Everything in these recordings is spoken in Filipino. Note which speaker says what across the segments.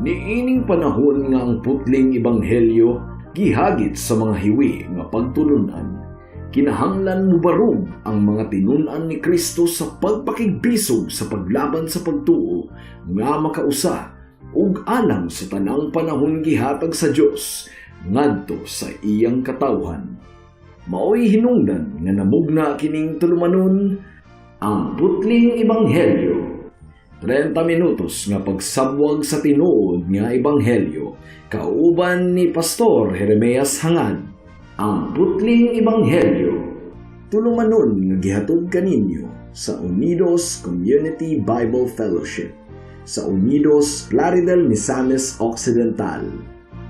Speaker 1: Niining panahon nga ang putling ebanghelyo gihagit sa mga hiwi nga pagtulunan. Kinahanglan mubarog ang mga tinunan ni Kristo sa pagpakigbisog sa paglaban sa pagtuo nga makausa ug alang sa tanang panahon gihatag sa Dios ngadto sa iyang katawhan. Maoy hinungdan nga namugna kining tulumanon ang putling ebanghelyo. 30 minutos nga pagsabwag sa tinuod nga ebanghelyo kauban ni Pastor Jeremias Hangad. Ang putling ebanghelyo tulumanon nga gihatod kaninyo sa Unidos Community Bible Fellowship sa Unidos Plaridel, Misamis Occidental.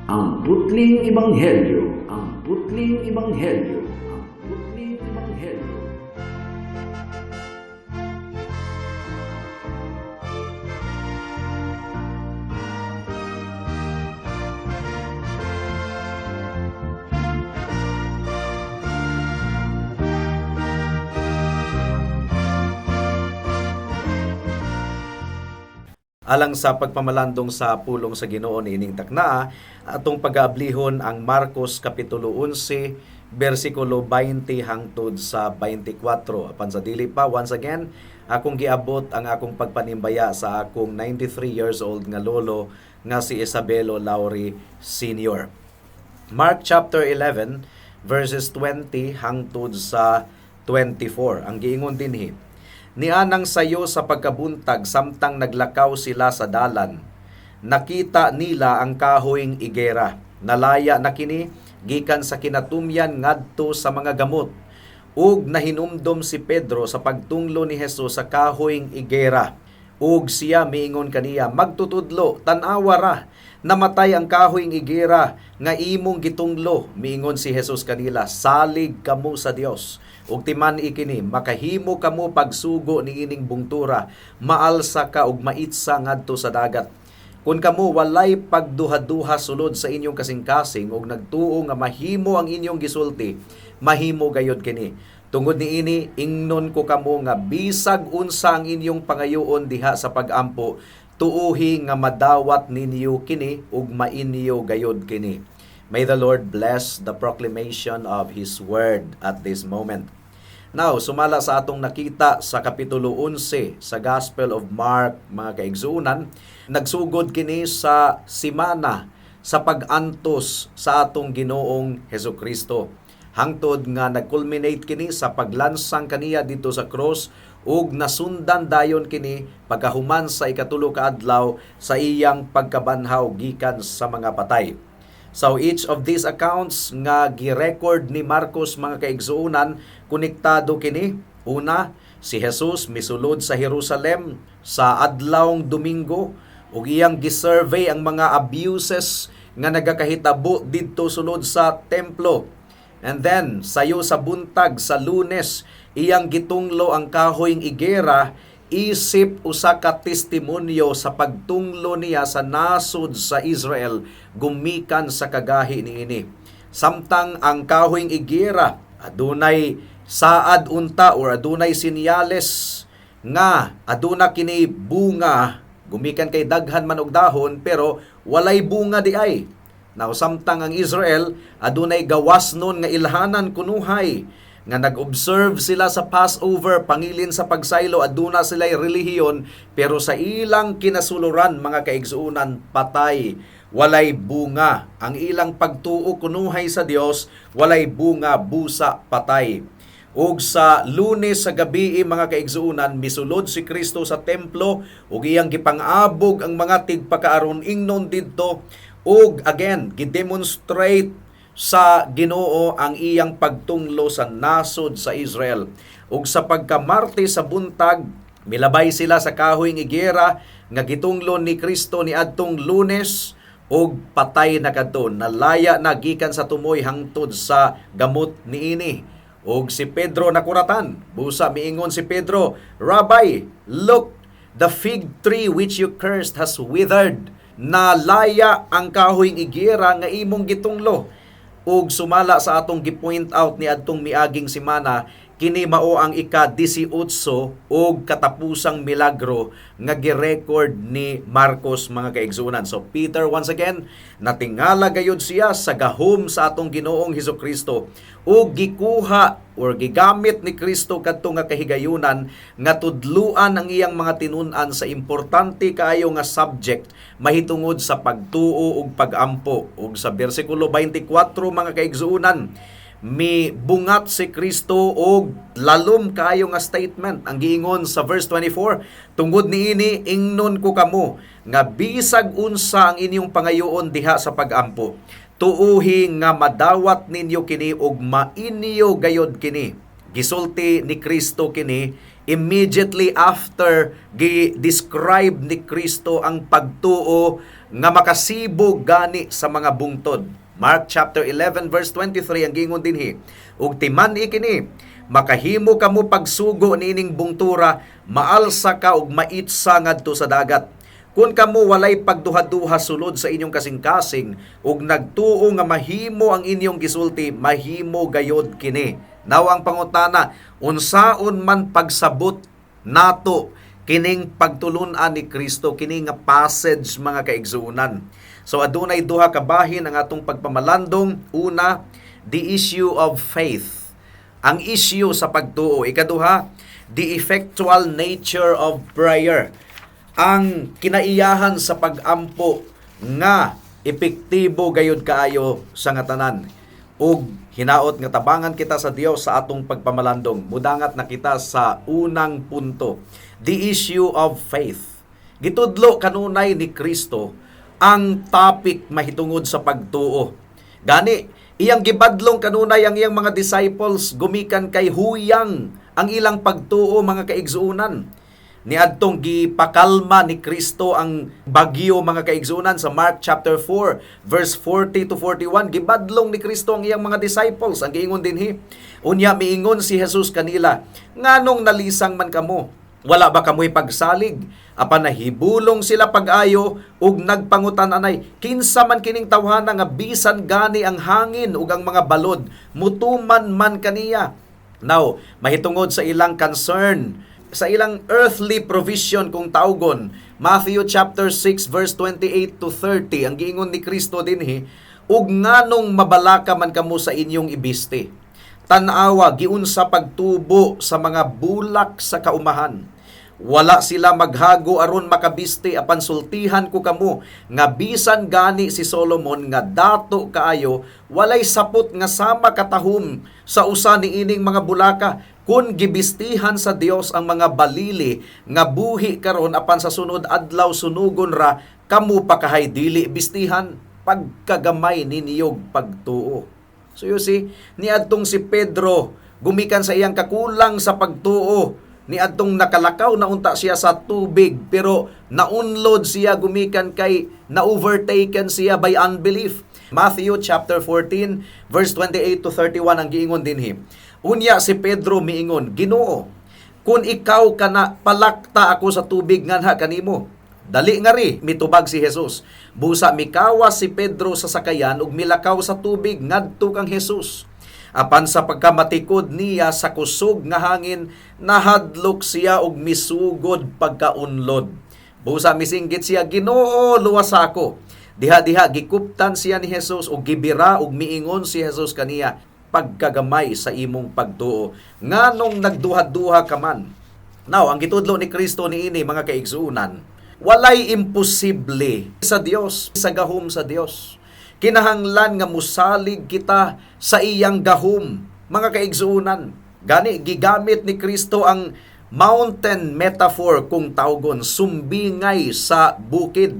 Speaker 1: Ang putling ebanghelyo, ang putling ebanghelyo, ang putling ebanghelyo.
Speaker 2: Alang sa pagpamalandong sa pulong sa Ginoo niining takna, atong pag-aablihon ang Marcos Kapitulo 11, versikulo 20 hangtod sa 24. Apan sa dili pa, once again, akong giabot ang akong pagpanimbaya sa akong 93 years old nga lolo nga si Isabelo Lauri Sr. Mark chapter 11, verses 20 hangtod sa 24. Ang giingon dinhi, nianang sayo sa pagkabuntag samtang naglakaw sila sa dalan. Nakita nila ang kahoyng igera. Nalaya na kini gikan sa kinatumyan ngadto sa mga gamot. Ug nahinumdom si Pedro sa pagtunglo ni Hesus sa kahoyng igera. Ug siya miingon kaniya, magtutudlo, tan-awa ra, namatay ang kahoyng igera nga imong gitunglo. Miingon si Hesus kanila, salig kamo sa Dios. Ug timan ikini, makahimo kamo pagsugo ni ining bungtura, maalsa ka ug maitsa ngadto sa dagat. Kung kamo walay pagduha-duha sulod sa inyong kasing-kasing ug nagtuo nga mahimo ang inyong gisulti, mahimo gayod kini. Tungod niini, ingnon ko kamo nga bisag unsa ang inyong pangayoon diha sa pag-ampo, tuuhi nga madawat ninyo kini ug mainyo gayod kini. May the Lord bless the proclamation of His Word at this moment. Now, sumala sa atong nakita sa Kapitulo 11 sa Gospel of Mark, mga kaigsuunan, nagsugod kini sa simana sa pag-antos sa atong Ginoong Hesukristo. Hangtod nga nag-culminate kini sa paglansang kaniya dito sa cross ug nasundan dayon kini pagkahuman sa ikatulo ka adlaw sa iyang pagkabanhaw gikan sa mga patay. So each of these accounts nga gi-record ni Marcos, mga kaigsuunan, konektado kini. Una, si Jesus misulod sa Jerusalem sa adlawng Domingo ug iyang gisurvey ang mga abuses nga nagakahitabo didto sulod sa templo. And then, sayo sa buntag sa Lunes, iyang gitunglo ang kahoyng igera, isip usa ka testimonyo sa pagtunglo niya sa nasod sa Israel gumikan sa kagahi niini. Samtang ang kahoyng igera adunay saad unta or adunay sinyales nga aduna kini bunga, gumikan kay daghan man og dahon pero walay bunga di ay. Now, samtang ang Israel, adunay gawas nun nga ilhanan kunuhay, nga nag-observe sila sa Passover, pangilin sa pagsaylo, aduna sila'y relihiyon, pero sa ilang kinasuluran, mga kaigsuunan, patay, walay bunga. Ang ilang pagtuo kunuhay sa Dios, walay bunga, busa, patay. Ug sa Lunes sa gabi, mga kaigsuunan, misulod si Kristo sa templo, ug iyang gipang-abog ang mga tigpakaaron ingnon didto. Ug again, gidemonstrate sa Ginoo ang iyang pagtunglo sa nasod sa Israel. Ug sa pagkamarte sa buntag, milabay sila sa kahoyng igera nga gitunglo ni Kristo ni adtong Lunes ug patay na kadto. Nalaya na gikan sa tumoy hangtod sa gamot niini. Ug si Pedro nakuratan. Busa miingon si Pedro, Rabbi, look, the fig tree which you cursed has withered. Nalaya ang kahoyng igera nga imong gitunglo. Ug sumala sa atong gi-point out ni adtong miaging semana, kini mao ang ika-18 og katapusang milagro nga gi-record ni Marcos, mga kaigsuonan. So Peter, once again, natingala gayud siya sa gahom sa atong Ginoong Hesukristo ug gikuha or gigamit ni Kristo kadto nga kahigayunan nga tudluan ang iyang mga tinun-an sa importante kaayo nga subject mahitungod sa pagtuo ug pagampo. Ug sa bersikulo 24, mga kaigsuonan, mibungat si Kristo og lalom kaayo nga statement. Ang giingon sa verse 24, tungod niini ingnon ko kamo nga bisag unsa ang inyong pangayoon diha sa pagampo, tuuhi nga madawat ninyo kini ug mainyo gayod kini. Gisulti ni Kristo kini immediately after gi-describe ni Kristo ang pagtuo nga makasibog gani sa mga bungtod. Mark chapter 11 verse 23 ang giingon dinhi, ug timan-i kini, makahimo kamo pagsugo niining bungtura, maalsa ka ug maitsa ngadto sa dagat. Kung kamo walay pagduha-duha sulod sa inyong kasing-kasing ug nagtuo nga mahimo ang inyong gisulti, mahimo gayod kini. Now ang pangutana, unsaon man pagsabot nato kining pagtulun-an ni Kristo, kini nga passage, mga kaigsuonan. So adunay duha ka bahin ang atong pagpamalandong. Una, the issue of faith, ang issue sa pagtuo. Ikaduha, the effectual nature of prayer, ang kinaiyahan sa pagampo nga epektibo gayud kaayo sa ngatanan. Ug hinaot nga tabangan kita sa Dios sa atong pagpamalandong. Mudangat na kita sa unang punto, the issue of faith. Gitudlo kanunay ni Kristo ang topic mahitungod sa pagtuo. Gani, iyang gibadlong kanunay ang iyang mga disciples gumikan kay huyang ang ilang pagtuo, mga kaigsuonan. Niadtong gipakalma ni Kristo ang bagyo, mga kaigsuonan, sa Mark chapter 4 verse 40 to 41. Gibadlong ni Kristo ang iyang mga disciples. Ang giingon dinhi, unya miingon si Jesus kanila, nganong nalisang man kamo? Wala ba kamoy pagsalig? Apan nahibulong sila pag-ayo ug nagpangutan-anay, kinsa man kining tawhana nga bisan gani ang hangin ug ang mga balod mutuman man kaniya. Now, mahitungod sa ilang concern, sa ilang earthly provision kung tawgon, Matthew chapter 6 verse 28 to 30, ang giingon ni Kristo dinhi, ug nganong mabalaka man kamo sa inyong ibiste? Tan-awa giunsa pagtubo sa mga bulak sa kaumahan. Wala sila maghago aron makabiste, apan sultihan ko kamo nga bisan gani si Solomon nga dato kaayo walay sapot nga sama katahom sa usa niining mga bulaka. Kun gibistihan sa Dios ang mga balili nga buhi karon, apan sa sunod adlaw sunugon ra, kamo pa kahay dili bistihan, pagkagamay niniyog pagtuo. So you see, niadtong si Pedro gumikan sa iyang kakulang sa pagtuo, niadtong nakalakaw na unta siya sa tubig, pero naunlod siya gumikan kay na-overtaken siya by unbelief. Matthew chapter 14 verse 28 to 31 ang giingon dinhi. Unya si Pedro miingon, Ginoo, kun ikaw kana, palakta ako sa tubig nganha kanimo. Dali nga ri, mitubag si Jesus. Busa mikawas si Pedro sa sakayan ug milakaw sa tubig ngadto kang Jesus. Apan sa pagkamatikod niya sa kusog nga hangin, nahadlok siya og misugod pagkaunlod. Busa misinggit siya, Ginoo, luwas ako. Diha-diha gikuptan siya ni Jesus ug gibira ug miingon si Jesus kaniya, pagkagamay sa imong pagtuo, nganong nagduha-duha ka man. Now, ang gitudlo ni Kristo niini, mga kaigsuonan, walay imposible sa Dios, sa gahom sa Dios. Kinahanglan nga musalig kita sa iyang gahom, mga kaigsuonan. Gani gigamit ni Kristo ang mountain metaphor kung tawgon, sumbingay sa bukid.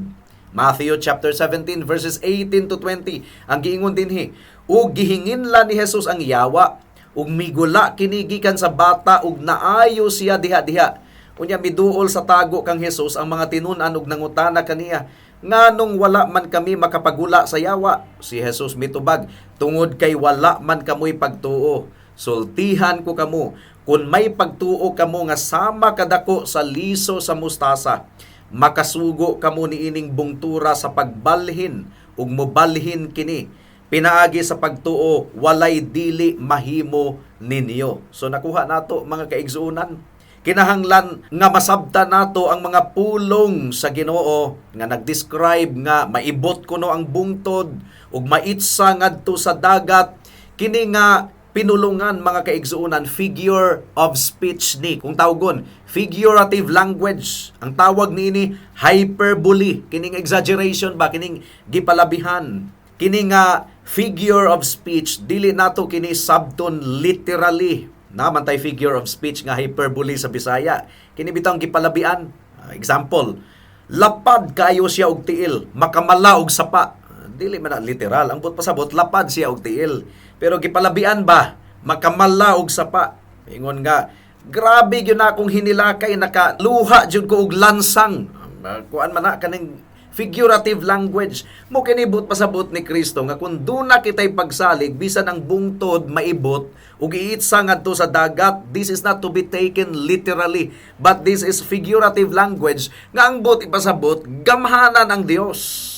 Speaker 2: Matthew chapter 17 verses 18 to 20 ang giingon dinhi, ug gihinginla ni Jesus ang yawa ug migula kini gikan sa bata ug naayo siya diha-diha. Unya miduol sa tago kang Jesus ang mga tinun-an ug nangutana kaniya, nganong wala man kami makapagula sa yawa? Si Jesus mitubag, tungod kay wala man kamoy pagtuo. Sultihan ko kamo, kun may pagtuo kamo nga sama kadako sa liso sa mustasa, makasugo kamo niining bungtura sa pagbalhin ug mobalhin kini pinaagi sa pagtuo walay dili mahimo ninyo. So nakuha nato mga kaigsuunan, kinahanglan nga masabtan nato ang mga pulong sa Ginoo nga nagdescribe nga maibot kuno ang bungtod ug maitsa ngadto sa dagat. Kini nga pinulungan mga kaigsuunan, figure of speech ni. Kung tawgon, figurative language. Ang tawag niini hyperbole. Kining exaggeration ba, kining gipalabihan. Kini nga figure of speech, dili nato kini sabton literally. Naman tay figure of speech nga hyperbole sa Bisaya. Kini bitang gipalabian. Example, lapad kayo siya og tiil, makamala og sapa. Dili man na literal. Ang pasabot, lapad siya og tiil. Pero gipalabian ba, makamala og sapa. Ingon nga, grabe gyud na akong hinilakay, nakaluha jud ko og lansang. Kuan man na kaning figurative language. Mo kinibot pasabot ni Kristo nga kung duna kitay pagsalig bisan ang bungtod maibot ug iitsa ngadto sa dagat, this is not to be taken literally, but this is figurative language nga ang bot ipasabot gamhanan ang Dios.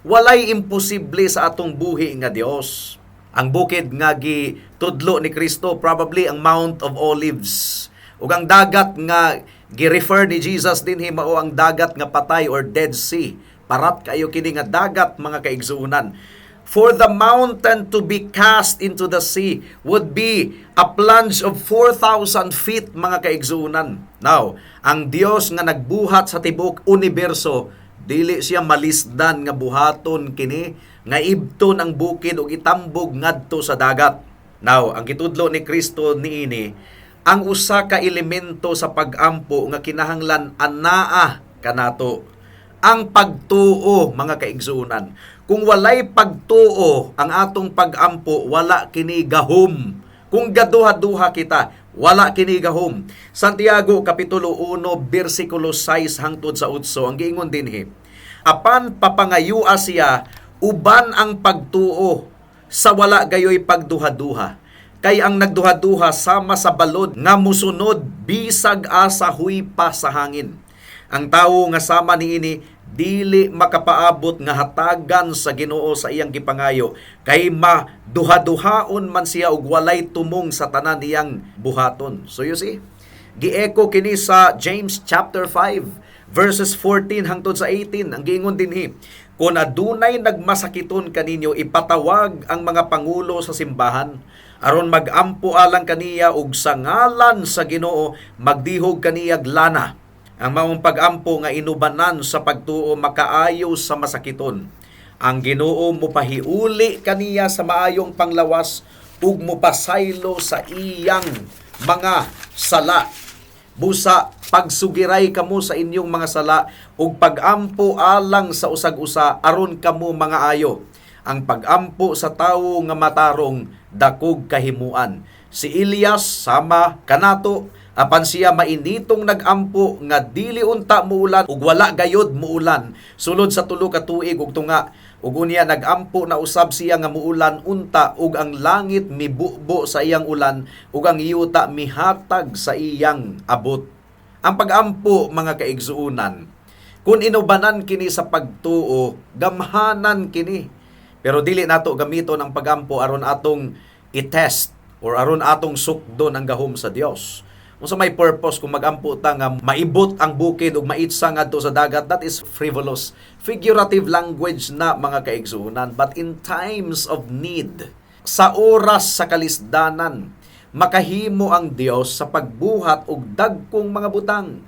Speaker 2: Walay imposible sa atong buhi nga Dios. Ang bukid nga gitudlo ni Kristo, probably ang Mount of Olives. Ug ang dagat nga gi-refer ni Jesus dinhi mao ang dagat nga patay or Dead Sea. Parat kayo kini nga dagat mga kaigsuunan. For the mountain to be cast into the sea would be a plunge of 4,000 feet mga kaigsuunan. Now, ang Dios nga nagbuhat sa tibok universo, dili siya malisdan nga buhaton kini nga ibton ang bukid ug itambog ngadto sa dagat. Now, ang gitudlo ni Kristo niini, ang usa ka elemento sa pag-ampo nga kinahanglan anaa kanato, ang pagtuo mga kaigsuunan. Kung walay pagtuo ang atong pag-ampo, wala kini gahom. Kung gaduha-duha kita, wala kini gahom. Santiago kapitulo 1 bersikulo 6 hangtod sa 8 ang giingon dinhi, apan papangayua siya uban ang pagtuo sa wala gayoy pagduha-duha. Kay ang nagduha-duha sama sa balod nga musunod bisag asa huy pa sa hangin. Ang tawo nga sama niini dili makapaabot nga hatagan sa Ginoo sa iyang gipangayo, kay maduha-duhaon man siya og walay tumong sa tanan iyang buhaton. So you see, gi-echo kini sa James chapter 5 verses 14 hangtod sa 18. Ang giingon dinhi, kung adunay nagmasakiton kaninyo, ipatawag ang mga pangulo sa simbahan aron magampo alang kaniya ug sa ngalan sa Ginoo magdihog kaniyag lana. Ang maong pagampo nga inubanan sa pagtuo makaayo sa masakiton. Ang Ginoo mopahiuli kaniya sa maayong panglawas ug mopasaylo sa iyang mga sala. Busa pagsugiray kamo sa inyong mga sala ug pagampo alang sa usag-usa aron kamo mga ayo. Ang pagampo sa tawo nga matarong dakog kahimuan. Si Elias sama kanato, apan siya mainitong nagampo nga dili unta muulan ug wala gayod muulan sulod sa 3 ka tuig ug tunga. Ug unya nagampo na usab siya nga muulan unta ug ang langit mibubo sa iyang ulan ug ang yuta mihatag sa iyang abot. Ang pagampo mga kaigsuunan, kung inubanan kini sa pagtuo, gamhanan kini. Pero dili nato gamiton ang pagampo aron atong i-test or aron atong sukdon ang gahom sa Dios. Kung sa may purpose, kung magampo ta nga maibot ang bukid ug maitsa ngadto sa dagat, that is frivolous. Figurative language na mga kaigsuunan. But in times of need, sa oras sa kalisdanan, makahimo ang Dios sa pagbuhat og dagkong mga butang.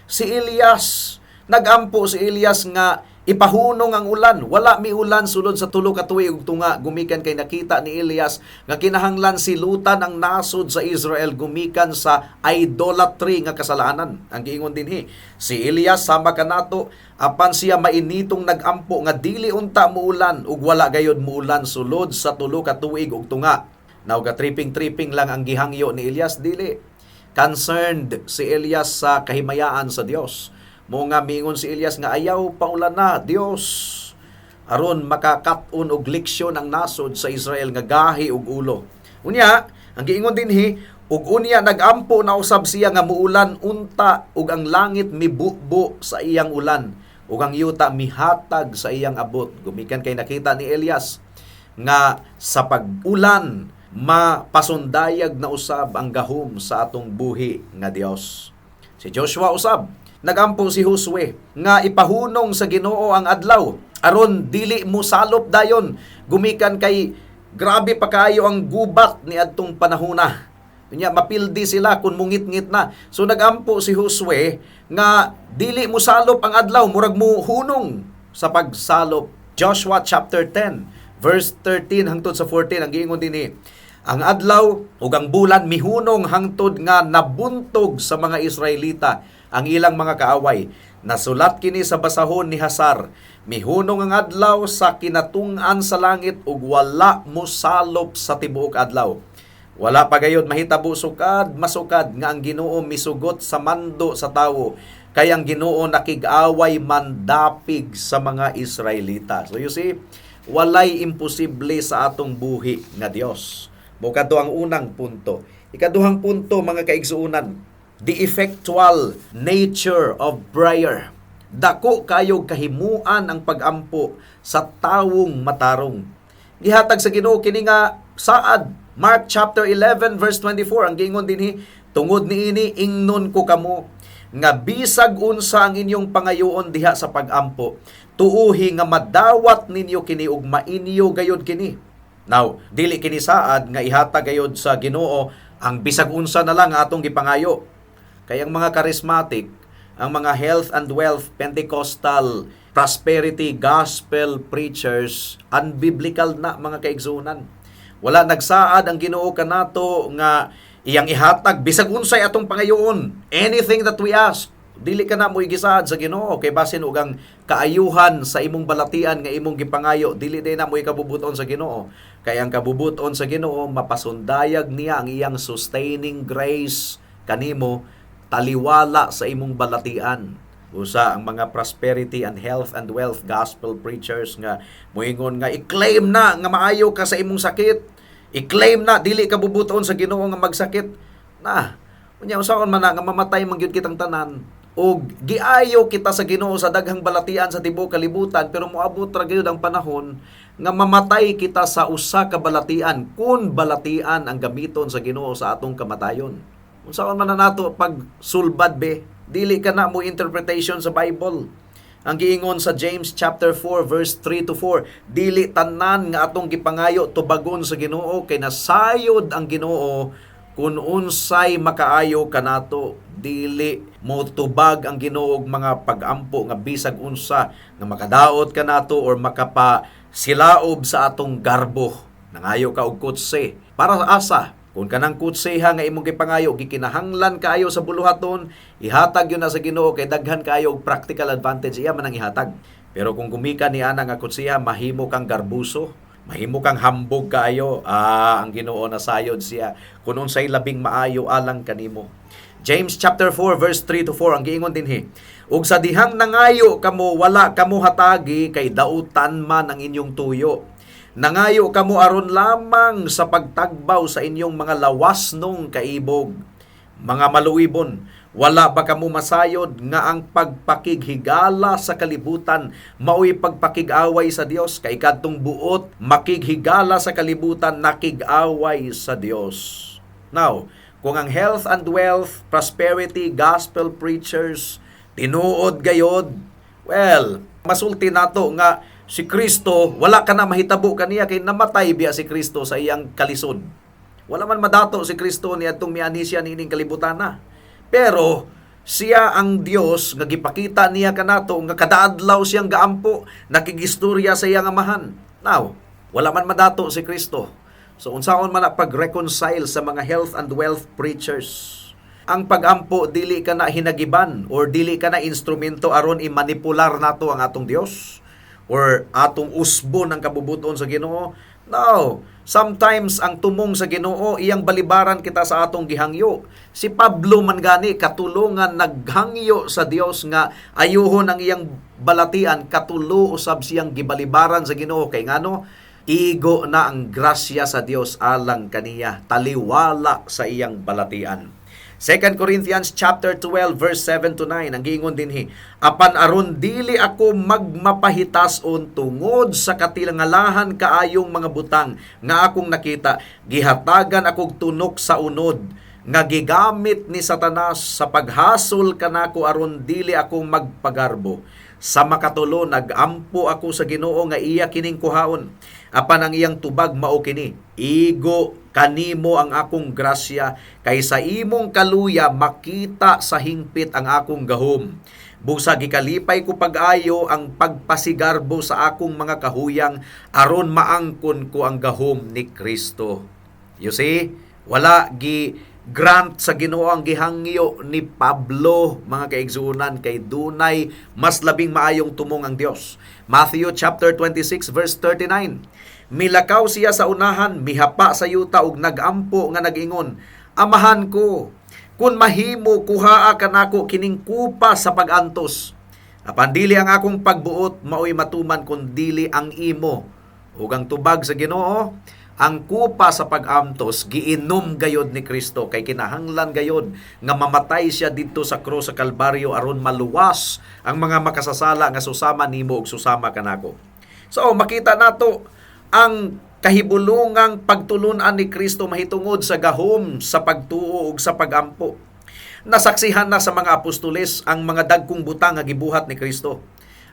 Speaker 2: Si Elias, nagampo si Elias nga ipahunong ang ulan. Wala mi ulan sulod sa 3 ka tuig ug tunga, gumikan kay nakita ni Elias nga kinahanglan silutan ang nasod sa Israel gumikan sa idolatry nga kasalanan. Ang giingon dinhi, si Elias sama kanato, apan siya mainitong nagampo nga dili unta muulan ug wala gayod muulan sulod sa 3 ka tuig ug tunga. Now ka tripping lang ang gihangyo ni Elias, dili. Concerned si Elias sa kahimayaan sa Dios. Mo nga mingon si Elias nga ayaw paulan na Dios aron makakat-on og leksyon ang nasod sa Israel nga gahi og ulo. Unya, ang giingon dinhi, ug unya nagampo na usab siya nga muulan unta ug ang langit mibubo sa iyang ulan ug ang yuta mihatag sa iyang abot. Gumikan kay nakita ni Elias nga sa pag-ulan mapasundayag na usab ang gahom sa atong buhi nga Dios. Si Joshua usab, nagampo si Josue nga ipahunong sa Ginoo ang adlaw aron dili mo salop dayon gumikan kay grabe pa kayo ang gubat ni adtong panahona. Nya mapildi sila kun mungit-ngit na. So nagampo si Josue nga dili mo salop ang adlaw, murag mo hunong sa pagsalop. Joshua chapter 10 verse 13 hangtod sa 14 ang giingon dinhi. Ang adlaw ug ang bulan mihunong hangtod nga nabuntog sa mga Israelita ang ilang mga kaaway. Nasulat kini sa basahon ni Hasar. Mihunong ang adlaw sa kinatung-an sa langit ug wala mo salop sa tibuok adlaw. Wala pa gayud mahitabo sukad masukad nga ang Ginoo misugot sa mando sa tawo kay ang Ginoo nakig-away mandapig sa mga Israelita. So you see, walay imposible sa atong buhi nga Dios. Mukadto ang unang punto. Ikaduhang punto mga kaigsuunan, the effectual nature of prayer. Dako kayog kahimuan ang pagampo sa tawong matarong. Gihatag sa Ginoo kini nga saad. Mark chapter 11 verse 24 ang giingon dinhi, tungod niini ingnon ko kamo nga bisag unsa ang inyong pangayoon diha sa pagampo, tuuhi nga madawat ninyo kini ug mainyo gayod kini. Now, dili kini saad nga ihatag gayod sa Ginoo ang bisag unsa na lang atong gipangayo. Kay ang mga charismatic, ang mga health and wealth Pentecostal prosperity gospel preachers, unbiblical na mga kaigsunan. Wala nagsaad ang Ginoo kanato nga iyang ihatag bisag unsay atong pangayoon. Anything that we ask, dili ka na mo igisaad sa Ginoo kay basin ug ang kaayuhan sa imong balatian nga imong gipangayo, dili din na mo ikabubuton sa Ginoo. Kay ang kabubuton sa Ginoo mapasundayag niya ang iyang sustaining grace kanimo taliwala sa imong balatian. Usa ang mga prosperity and health and wealth gospel preachers nga moingon nga i-claim na nga maayo ka sa imong sakit. I-claim na dili ka bubuton sa Ginoo nga magsakit. Na, unya usaon man na nga mamatay man gyud kitang tanan. Og giayo kita sa Ginoo sa daghang balatian sa tibuok kalibutan, pero moabot ra gyud ang panahon nga mamatay kita sa usa ka balatian kun balatian ang gamiton sa Ginoo sa atong kamatayon. Unsaon man na nato pag sulbad be, dili ka na mo interpretation sa Bible. Ang giingon sa James chapter 4 verse 3 to 4, dili tanan nga atong gipangayo tubagon sa Ginoo kay nasayod ang Ginoo kun unsay makaayo kanato. Dili mo tubag ang Ginoo og mga pagampo nga bisag unsa nga makadaot kanato or makapasilaob sa atong garbo. Nangayo ka og kutse para asa? Kung kanang kutseha nga imong gipangayo gikinahanglan kaayo sa buluhaton, ihatag yun na sa Ginoo kay daghan kaayo og practical advantage iya man ang ihatag. Pero kung gumikan ni ana nga kutseha, mahimo kang garbuso, mahimo kang hambog kaayo, ang Ginoo nasayod siya kun unsay labing maayo alang kanimo. James chapter 4 verse 3 to 4 ang giingon dinhi, ug sa dihang nangayo kamo wala kamo hatagi kay dautan man ang inyong tuyo. Nangayo kamo aron lamang sa pagtagbaw sa inyong mga lawasnong kaibog. Mga maluibon, wala ba kamo masayod nga ang pagpakighigala sa kalibutan mao'y pagpakig-away sa Dios? Kay kadtong buot makighigala sa kalibutan nakig-away sa Dios. Now, kung ang health and wealth, prosperity, gospel preachers tinuod gayod, well, masulti nato nga si Kristo, wala ka na mahitabo kaniya kay namatay biya si Kristo sa iyang kalisod. Wala man madato si Kristo ni atong miani siya nining kalibutan na. Pero siya ang Dios nga gipakita niya kanato nga kadaadlaw siyang gaampo, nakigistorya sa iyang amahan. Now, wala man madato si Kristo. So unsaon man na pag-reconcile sa mga health and wealth preachers? Ang pagampo dili ka na hinagiban or dili ka na instrumento aron i-manipular nato ang atong Dios or atong usbon ang kabubuton sa Ginoo. No, sometimes ang tumong sa Ginoo iyang balibaran kita sa atong gihangyo. Si Pablo man gani katulungan naghangyo sa Dios nga ayuhon ang iyang balatian, katulo usab siyang gibalibaran sa Ginoo kay ngano igo na ang grasya sa Dios alang kaniya, taliwala sa iyang balatian. 2 Corinthians chapter 12 verse 7 to 9 ang giingon dinhi, apan aron dili ako magmapahitas-on tungod sa katilangalahan kaayong mga butang nga akong nakita, gihatagan akong tunok sa unod nga gigamit ni Satanas sa paghasol kanako aron dili ako magpagarbo. Sa makatulo nagampo ako sa Ginoo nga iya kining kuhaon. Apan ang iyang tubag mao kini, igo kanimo ang akong grasya, kay sa imong kaluya makita sa hingpit ang akong gahom. Busa gikalipay ko pag-ayo ang pagpasigarbo sa akong mga kahuyang aron maangkon ko ang gahom ni Kristo. You see, wala grant sa Ginoo ang gihangyo ni Pablo, mga kaigsuonan, kay dunay mas labing maayong tumong ang Dios. Matthew chapter 26 verse 39. Milakaw siya sa unahan, mihapa sa yuta ug nagampo nga nagingon, amahan ko, kun mahimo kuhaa kanako kining kupa sa pag-antos. Apan dili ang akong pagbuot maoy matuman kun dili ang imo. Ug ang tubag sa Ginoo, ang kupa sa pag-antos giinom gayod ni Kristo, kay kinahanglan gayod nga mamatay siya didto sa krus sa Kalbaryo aron maluwas ang mga makasasala nga susama nimo ug susama kanako. So makita nato ang kahibulungang pagtulunan ni Kristo mahitungod sa gahom, sa pagtuo ug sa pagampo. Nasaksihan na sa mga apostoles ang mga dagkong butang nga gibuhat ni Kristo.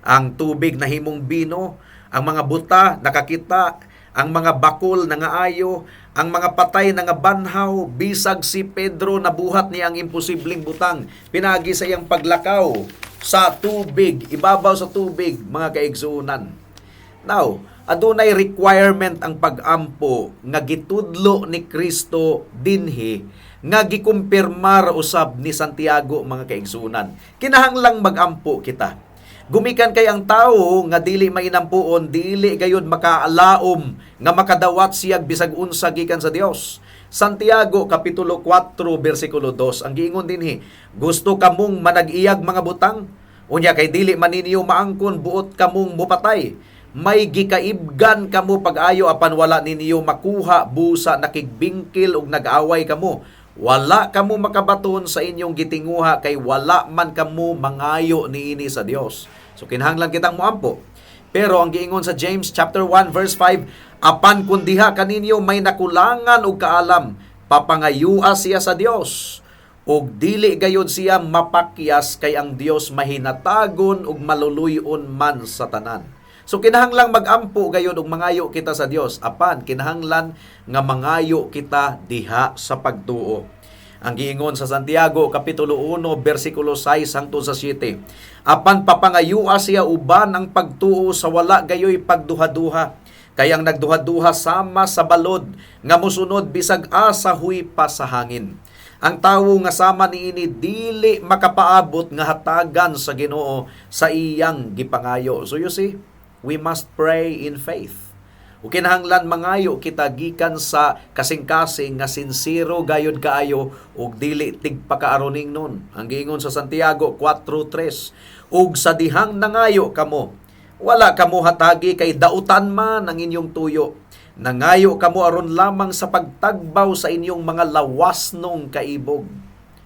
Speaker 2: Ang tubig na himong bino, ang mga buta nakakita, ang mga bakol na nga ayo, ang mga patay na nga banhaw, bisag si Pedro nabuhat niya ang imposibleng butang. Pinagi sa iyang paglakaw sa tubig, ibabaw sa tubig, mga kaigsuunan. Now, adunay requirement ang pag-ampo nga gitudlo ni Kristo dinhi nga gikumpirmar usab ni Santiago, mga kaigsuunan. Kinahanglang mag-ampo kita. Gumikan kay ang tao nga dili mainampuon, dili gayud makaalaom nga makadawat siya bisag unsa gikan sa Dios. Santiago kapitulo 4 bersikulo 2 ang giingon dinhi, gusto kamong manag-iyag mga butang, unya kay dili man ninyo maangkon buot kamong mupatay. May gikaibgan kamo pag-ayo apan wala ninyo makuha, busa nakigbingkil ug nag-away kamo. Wala kamo makabaton sa inyong gitinguha kay wala man kamo mangayo niini sa Dios. So kinahanglan kitang moampo. Pero ang giingon sa James chapter 1 verse 5, apan kun diha kaninyo may nakulangan og kaalam, papangayua siya sa Dios. Og dili gayud siya mapakyas kay ang Dios mahinatagon ug maluluyon man sa tanan. So kinahanglang mag-ampo gayud og mangayo kita sa Dios, apan kinahanglan nga mangayo kita diha sa pagtuo. Ang giingon sa Santiago kapitulo 1 bersikulo 6 hangtod sa 7, apan papangayua siya uban ang pagtuo sa wala gayoy pagduha-duha, kay ang nagduha-duha sama sa balod nga mosunod bisag asa huy pa sa hangin. Ang tawo nga sama niini dili makapaabot nga hatagan sa Ginoo sa iyang gipangayo. So you see, we must pray in faith. O kinahanglan mangayo kita gikan sa kasing-kasing nga sincero gayud kaayo ug dili tigpakaaroning nun. Ang giingon sa Santiago 4:3, ug sa dihang nangayo kamo, wala kamo hatagi kay dautan man ang inyong tuyo. Nangayo kamo aron lamang sa pagtagbaw sa inyong mga lawasnong kaibog.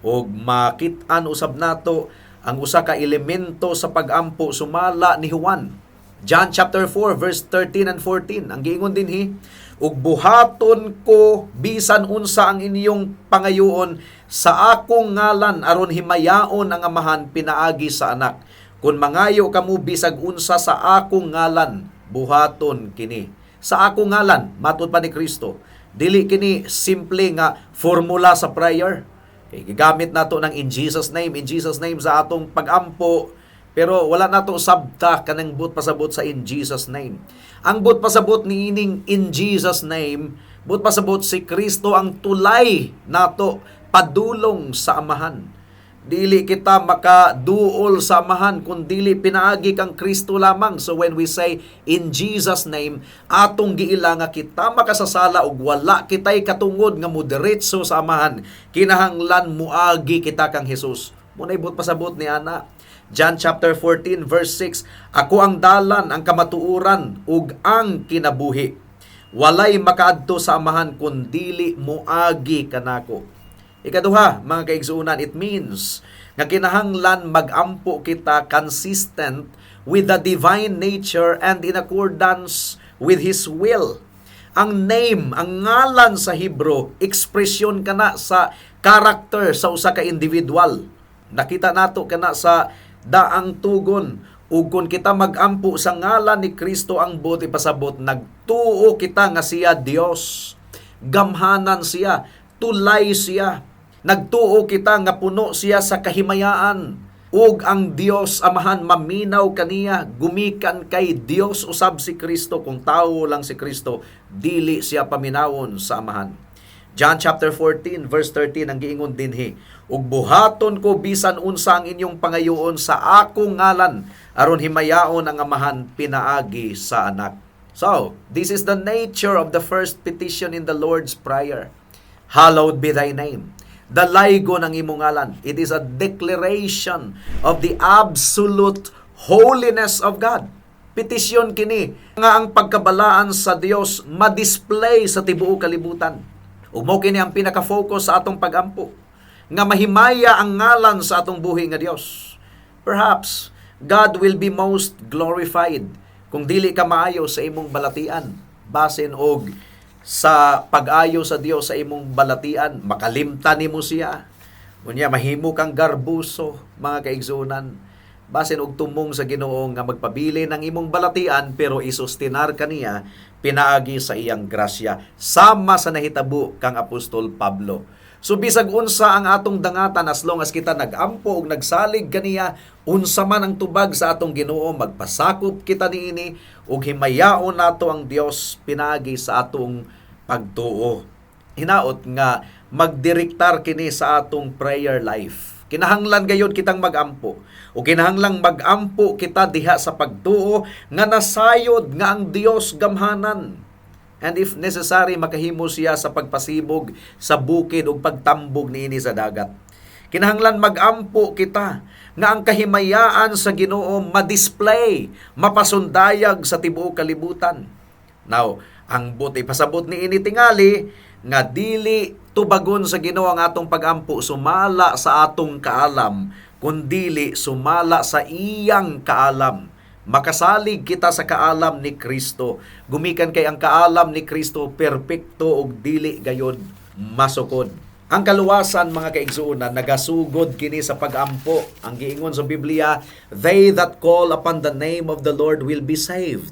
Speaker 2: Ug makit-an usab nato ang usa ka elemento sa pag-ampo sumala ni Juan. John chapter 4 verse 13 and 14 ang giingon dinhi, ug buhaton ko bisan unsa ang inyong pangayoon sa akong ngalan aron himayaon ang amahan pinaagi sa anak. Kun mangayo kamo bisag unsa sa akong ngalan, buhaton kini. Sa akong ngalan, matud pa ni Kristo. Dili kini simple nga formula sa prayer. Okay, gigamit nato ng in Jesus name sa atong pag-ampo. Pero wala nato sabta kanang but pasabot sa in Jesus name. Ang but pasabot ni ining in Jesus name, but pasabot si Kristo ang tulay nato padulong sa amahan. Dili kita makaduol sa amahan kung dili pinaagi kang Kristo lamang. So when we say in Jesus name, atong giila nga kita makasasala ug wala kitay katungod nga moderetso sa amahan, kinahanglan muagi kita kang Hesus. Munay but pasabot ni ana. John chapter 14 verse 6, ako ang dalan, ang kamatuuran, ug ang kinabuhi. Walay makaadto sa amahan kun dili moagi kanako. Ikaduha, mga kaigsuunan, it means nga kinahanglan magampo kita consistent with the divine nature and in accordance with His will. Ang name, ang ngalan sa Hebrew, ekspresyon kana sa character sa usa ka individual. Nakita nato kana sa daang tugon. Ug kung kita magampo sa ngalan ni Kristo ang buot ipasabot, nagtuo kita nga siya Dios. Gamhanan siya, tulay siya. Nagtuo kita nga puno siya sa kahimayaan. Ug ang Dios Amahan maminaw kaniya, gumikan kay Dios usab si Kristo. Kung tao lang si Kristo, dili siya paminawon sa Amahan. John chapter 14 verse 13 ang giingon dinhi, ug buhaton ko bisan unsa ang inyong pangayoon sa akong ngalan, aron himayaon ang Amahan pinaagi sa anak. So, this is the nature of the first petition in the Lord's Prayer. Hallowed be thy name. Dalaygo ng imong ngalan. It is a declaration of the absolute holiness of God. Petisyon kini nga ang pagkabalaan sa Dios ma-display sa tibuok kalibutan. Ug mao kini ang pinaka-focus sa atong pagampo, nga mahimaya ang ngalan sa atong buhi nga Dios. Perhaps God will be most glorified kung dili ka maayo sa imong balatian, basin og sa pag-ayo sa Dios sa imong balatian, makalimtan nimo siya. Unya mahimo kang garbuso, mga kaigsunan, basin og tumong sa Ginoo nga magpabili ng imong balatian pero isustinar kaniya pinaagi sa iyang grasya, sama sa nahitabo kang Apostol Pablo. So bisag unsa ang atong dangatan, as long as kita nagampo ug nagsalig kaniya, unsa man ang tubag sa atong Ginoo, magpasakop kita niini ug himayaon nato ang Dios pinaagi sa atong pagtuo. Hinaot nga magdirektar kini sa atong prayer life. Kinahanglan gayud kitang magampo. O kinahanglang magampo kita diha sa pagtuo nga nasayod nga ang Dios gamhanan. And if necessary, makahimo siya sa pagpasibog sa bukid o pagtambog niini sa dagat. Kinahanglan magampo kita nga ang kahimayaan sa Ginoo ma-display, mapasundayag sa tibuok kalibutan. Now, ang buti pasabot niini tingali nga dili tubagon sa Ginoo ang atong pagampo sumala sa atong kaalam, kundili sumala sa iyang kaalam. Makasalig kita sa kaalam ni Kristo. Gumikan kay ang kaalam ni Kristo perpekto ug dili gayud masukod. Ang kaluwasan, mga kaigsuonan, nagasugod kini sa pagampo. Ang giingon sa Biblia, they that call upon the name of the Lord will be saved.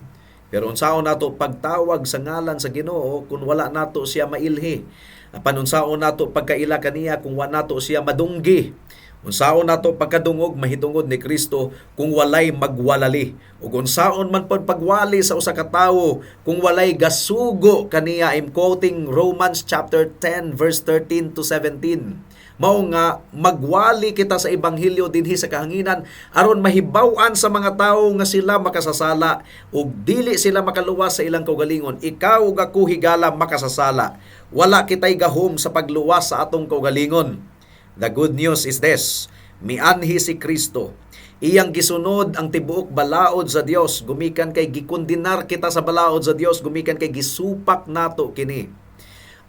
Speaker 2: Pero unsaon nato pagtawag sa ngalan sa Ginoo kung wala nato siya mailhi? Apan unsaon nato pagkaila kaniya kung wala nato siya madunggi? Unsaon nato pagkadungog mahitungod ni Kristo kung walay magwalali? Ug unsaon man pod pagwali sa usa ka tawo kung walay gasugo kaniya? I'm quoting Romans chapter 10 verse 13 to 17. Mao nga magwali kita sa ebanghelyo dinhi sa kahanginan aron mahibaw-an sa mga tawo nga sila makasasala ug dili sila makaluwas sa ilang kaugalingon. Ikaw ug ako higala makasasala. Wala kitay gahom sa pagluwas sa atong kaugalingon. The good news is this, mianhi si Kristo. Iyang gisunod ang tibuok balaod sa Dios, gumikan kay gikondinar kita sa balaod sa Dios, gumikan kay gisupak nato kini.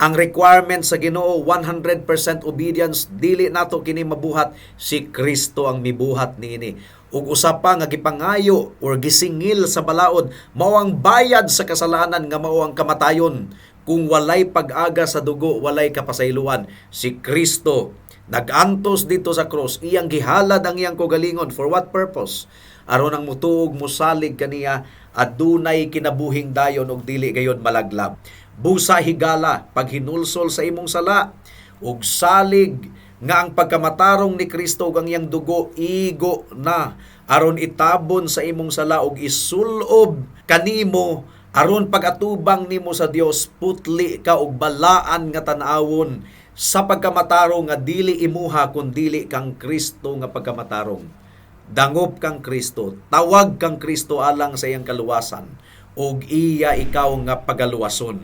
Speaker 2: Ang requirement sa Ginoo 100% obedience, dili nato kini mabuhat, si Kristo ang mibuhat niini. Ug usa pa nga gipangayo or gisingil sa balaod, mao ang bayad sa kasalanan nga mao ang kamatayon. Kung walay pag-aga sa dugo, walay kapasayloan. Si Kristo nag-antos dito sa cross, iyang gihalad ang iyang kaugalingon. For what purpose? Aron ang mutuog musalig kaniya adunay kinabuhing dayon og dili gayon malaglab. Busa higala paghinulsol sa imong sala ug salig nga ang pagkamatarong ni Kristo ug ang iyang dugo igo na aron itabon sa imong sala ug isulob kanimo aron pag-atubang nimo sa Dios putli ka og balaan nga tan-awon sa pagkamatarong nga dili imuha kun dili kang Kristo nga pagkamatarong. Dangop kang Kristo, tawag kang Kristo alang sa iyang kaluwasan ug iya ikaw nga pagaluwason.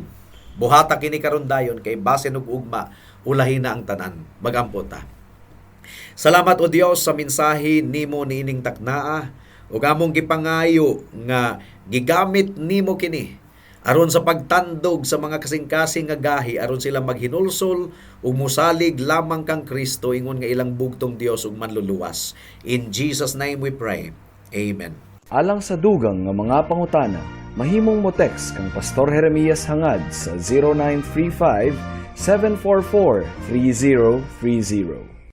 Speaker 2: Buhata kini karon dayon kay basin ug ugma ulahi na ang tanan. Magampo ta. Salamat o Dios sa mensahe nimo niining taknaa ug among gipangayo nga gigamit nimo kini aron sa pagtandog sa mga kasing-kasing nga gahi aron sila maghinulsol ug musalig lamang kang Kristo ingon nga ilang bugtong Dios ug manluluwas. In Jesus name we pray. Amen.
Speaker 3: Alang sa dugang nga mga pangutana, mahimong mo text kang Pastor Jeremias hangad sa 0935 744 3030.